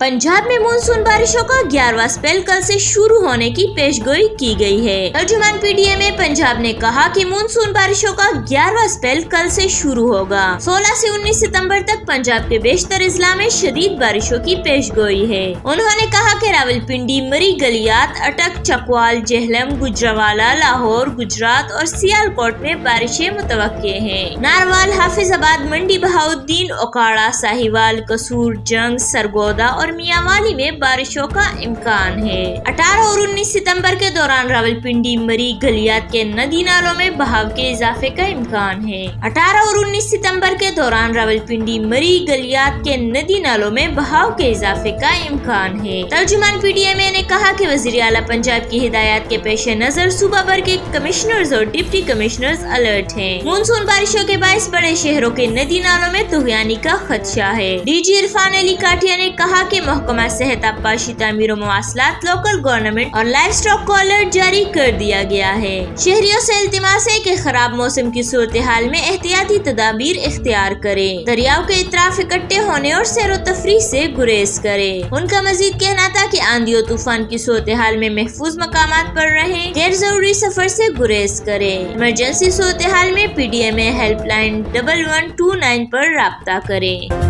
पंजाब में मानसून बारिशों का 11वां स्पेल कल से शुरू होने की पेशगोई की गई है। तर्जुमान PTI पंजाब ने कहा कि मानसून बारिशों का 11वां स्पेल कल से शुरू होगा। 16 से 19 सितंबर तक पंजाब के बेशतर अजला में शदीद बारिशों की पेशगोई है। उन्होंने कहा कि रावलपिंडी, मरी, गलियात, अटक, चकवाल, जेहलम, गुजरावाला, लाहौर, गुजरात और सियालकोट में बारिशें मुतवक्के हैं। नारवाल, हाफिजाबाद, मंडी, बहाउद्दीन, ओकाड़ा, साहिवाल, कसूर, जंग, सरगोदा और मियांवाली में बारिशों का इम्कान है। 18 और 19 सितंबर के दौरान रावलपिंडी, मरी, गलियात के नदी नालों में बहाव के इजाफे का इम्कान है। 18 और 19 सितंबर के दौरान रावलपिंडी, मरी, गलियात के नदी नालों में बहाव के इजाफे का इम्कान है। तर्जुमान PTI ने कहा कि वज़ीर आला पंजाब की हिदायत के पेश नजर सूबा भर के कमिश्नर्स और डिप्टी कमिश्नर्स अलर्ट हैं। मानसून बारिशों के बायस बड़े शहरों के नदी नालों में तुगयानी का खदशा है। DG इरफान अली काटिया ने कहा कि महकमा सेहत, आबपाशी, तामीर और मवासलात, लोकल गवर्नमेंट और लाइव स्टॉक को अलर्ट जारी कर दिया गया है। शहरियों से इल्तिमास है कि खराब मौसम की सूरत हाल में एहतियाती तदाबीर इख्तियार करें, दरियाओं के इतराफ इकट्ठे होने और सैर व तफरीह से गुरेज करें। उनका मजीद कहना था कि आंधी और तूफान की सूरत हाल में महफूज मकामात पर रहें, गैर जरूरी सफर से गुरेज करें। इमरजेंसी सूरत हाल में PTI हेल्पलाइन 1129 पर राब्ता करें।